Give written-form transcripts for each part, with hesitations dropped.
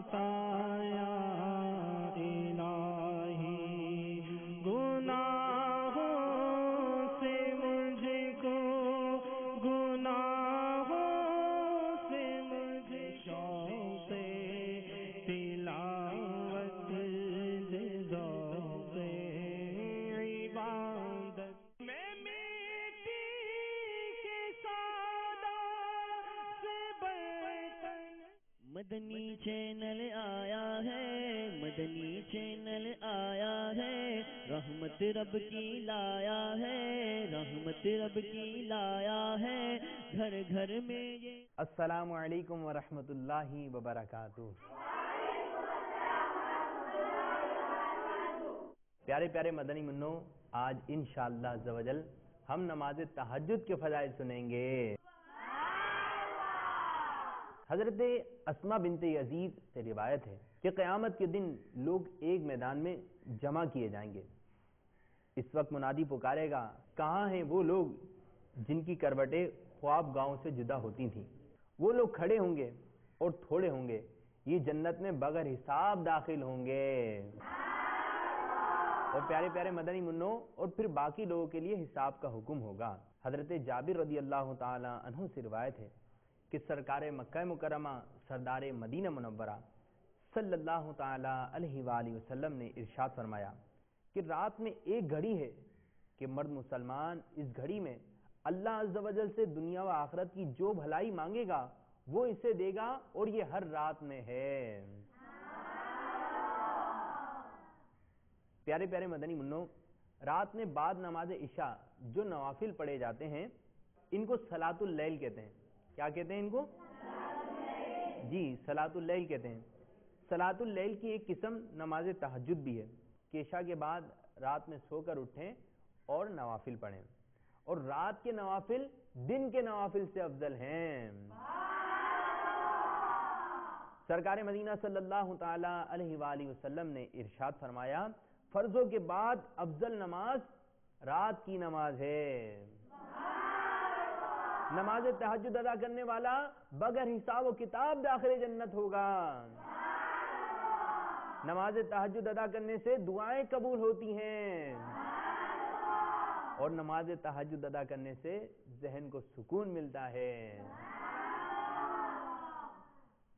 بتایا الہی، گناہوں سے مجھ کو، گناہوں سے مجھے شوق تلاوت ذوق عبادت میں مٹی کے سادات سے برتن۔ مدنی چینل آیا ہے، مدنی چینل آیا ہے، رحمت رب کی لایا ہے، رحمت رب کی لایا ہے، گھر گھر میں یہ۔ السلام علیکم ورحمۃ اللہ وبرکاتہ۔ پیارے پیارے مدنی منوں، آج انشاءاللہ عز و جل ہم نماز تہجد کے فضائل سنیں گے۔ حضرت اسماء بنت یزید سے روایت ہے کہ قیامت کے دن لوگ ایک میدان میں جمع کیے جائیں گے۔ اس وقت منادی پکارے گا، کہاں ہیں وہ لوگ جن کی کروٹیں خواب گاؤں سے جدا ہوتی تھیں؟ وہ لوگ کھڑے ہوں گے اور تھوڑے ہوں گے، یہ جنت میں بغیر حساب داخل ہوں گے۔ اور پیارے پیارے مدنی منوں، اور پھر باقی لوگوں کے لیے حساب کا حکم ہوگا۔ حضرت جابر رضی اللہ تعالی عنہ سے روایت ہے کہ سرکار مکہ مکرمہ سردار مدینہ منورہ صلی اللہ تعالی علیہ وآلہ وسلم نے ارشاد فرمایا کہ رات میں ایک گھڑی ہے کہ مرد مسلمان اس گھڑی میں اللہ عز و جل سے دنیا و آخرت کی جو بھلائی مانگے گا وہ اسے دے گا، اور یہ ہر رات میں ہے۔ پیارے پیارے مدنی منوں، رات میں بعد نماز عشاء جو نوافل پڑھے جاتے ہیں ان کو صلاۃ اللیل کہتے ہیں۔ کیا کہتے ہیں ان کو؟ جی، صلاۃ اللیل کہتے ہیں۔ صلاۃ اللیل کی ایک قسم نماز تہجد بھی ہے کہ عشاء کے بعد رات میں سو کر اٹھیں اور نوافل پڑھیں، اور رات کے نوافل دن کے نوافل سے افضل ہیں۔ سرکار مدینہ صلی اللہ تعالی علیہ وآلہ وسلم نے ارشاد فرمایا، فرضوں کے بعد افضل نماز رات کی نماز ہے۔ نماز تہجد ادا کرنے والا بغیر حساب و کتاب داخل جنت ہوگا۔ نماز تہجد ادا کرنے سے دعائیں قبول ہوتی ہیں، اور نماز تہجد ادا کرنے سے ذہن کو سکون ملتا ہے۔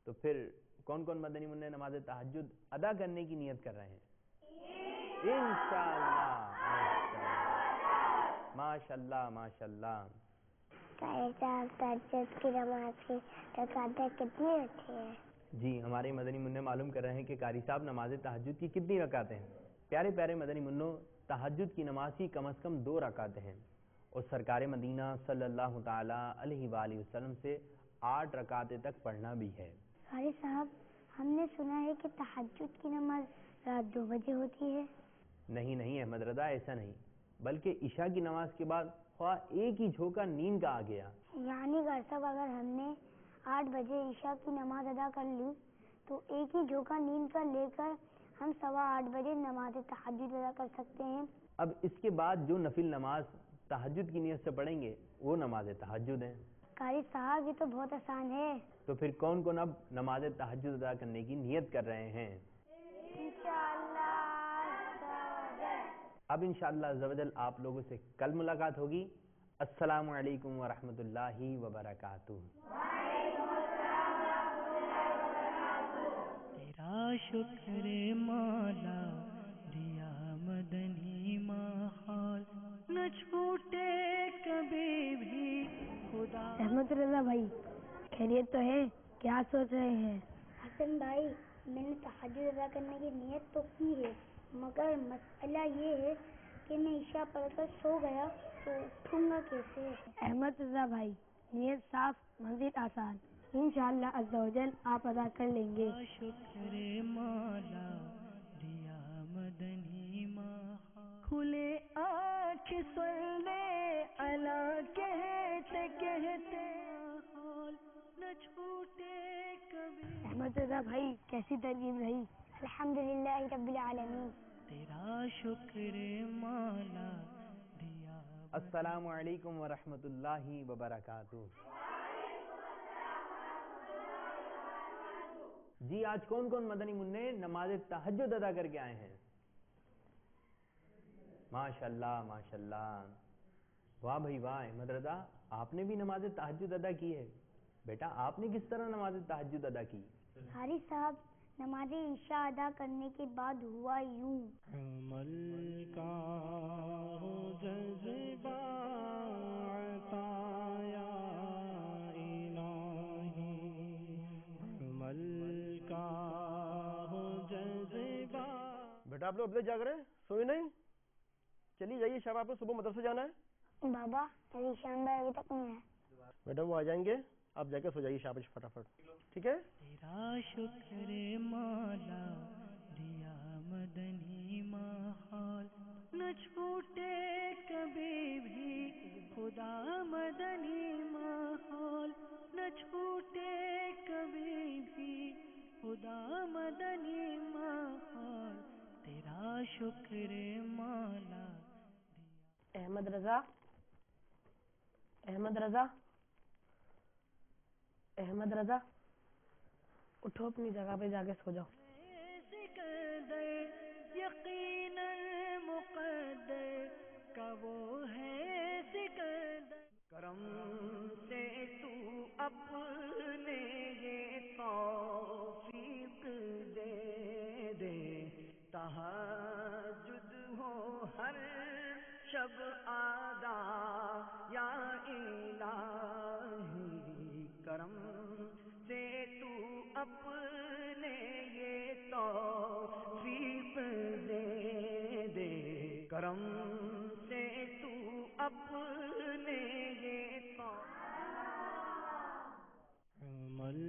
تو پھر کون کون مدنی منع نماز تہجد ادا کرنے کی نیت کر رہے ہیں؟ انشاءاللہ، ماشاءاللہ ماشاءاللہ۔ تہجد کی نماز کی رکعتیں کتنی ہوتی ہیں؟ جی، ہمارے مدنی منع معلوم کر رہے ہیں کہ قاری صاحب نماز تہجد کی کتنی رکعتیں ہیں؟ پیارے پیارے مدنی منوں، تہجد کی نماز کی کم از کم 2 رکعتیں ہیں، اور سرکار مدینہ صلی اللہ تعالی علیہ وآلہ وسلم سے 8 رکعتیں تک پڑھنا بھی ہے۔ قاری صاحب، ہم نے سنا ہے کہ تہجد کی نماز رات 2 بجے ہوتی ہے۔ نہیں نہیں احمد رضا، ایسا نہیں، بلکہ عشاء کی نماز کے بعد خواہ ایک ہی جھونکا نیند کا آ گیا، یعنی قاری صاحب اگر ہم نے 8 بجے عشاء کی نماز ادا کر لی تو ایک ہی جھونکا نیند کا لے کر ہم 8:15 بجے نماز تہجد ادا کر سکتے ہیں۔ اب اس کے بعد جو نفل نماز تہجد کی نیت سے پڑھیں گے وہ نماز تہجد ہے۔ قاری صاحب، یہ تو بہت آسان ہے۔ تو پھر کون کون اب نماز تہجد ادا کرنے کی نیت کر رہے ہیں؟ اب انشاءاللہ عز و جل آپ لوگوں سے کل ملاقات ہوگی۔ السلام علیکم ورحمۃ اللہ وبرکاتہ۔ تیرا شکر مولا دیا مدنی ماحول، نہ چھوٹے کبھی بھی خدا۔ احمد رضا بھائی، خیریت تو ہے؟ کیا سوچ رہے ہیں؟ حسن بھائی، میں نے تہجد ادا کرنے کی نیت تو کی ہے، مگر مسئلہ یہ ہے کہ میں عشاء پڑھ کر سو گیا تو اٹھوں گا کیسے؟ احمد رضا بھائی، نیت صاف، منزل آسان، انشاءاللہ عز و جل آپ ادا کر لیں گے۔ شکر مولا دیا مدنی ماحول، کھلے آنکھ سننے الا کہتے کہتے ماحول، نہ چھوٹے کبھی۔ احمد رضا بھائی، کیسی ترغیب رہی؟ الحمدللہ رب العالمین۔ تیرا شکر مولا دیا۔ السلام علیکم ورحمۃ اللہ وبرکاتہ۔ جی آج کون کون مدنی منع نماز تہجد ادا کر کے آئے ہیں؟ ماشاءاللہ ماشاءاللہ، واہ بھائی واہ۔ احمد رضا آپ نے بھی نماز تہجد ادا کی ہے؟ بیٹا آپ نے کس طرح نماز تہجد ادا کی؟ حارث صاحب، نماز عشاء ادا کرنے کے بعد ہوا یوں، عمل کا ہو جذبہ عطا یا الہی، عمل کا ہو جذبہ۔ بیٹا آپ لوگ اب تک جاگ رہے ہیں، سوئے نہیں؟ چلیے جائیے، شام آپ کو صبح مدرسے جانا ہے۔ بابا میری شان بھائی ابھی تک نہیں ہے۔ بیٹا وہ آ جائیں گے، آپ جا کے سو جائیے شاباش فٹافٹ، ٹھیک ہے؟ تیرا شکر مولا دیا مدنی ماحول، نہ چھوٹے کبھی بھی خدا مدنی ماحول، نہ چھوٹے کبھی بھی خدا مدنی ماحول، تیرا شکر مولا۔ احمد رضا، احمد رضا، احمد رضا اٹھو، اپنی جگہ پہ جا کے سو جاؤ۔ سکندر یقیناً مقدر کا وہ ہے سکندر، کرم سے تو اپنے یہ توفیق دے دے، تہجد ہو ہر شب آدا یا الہی، کرم سے تو اپنے یہ توفیق دے دے، کرم سے تو اپنے یہ توفیق۔ عمل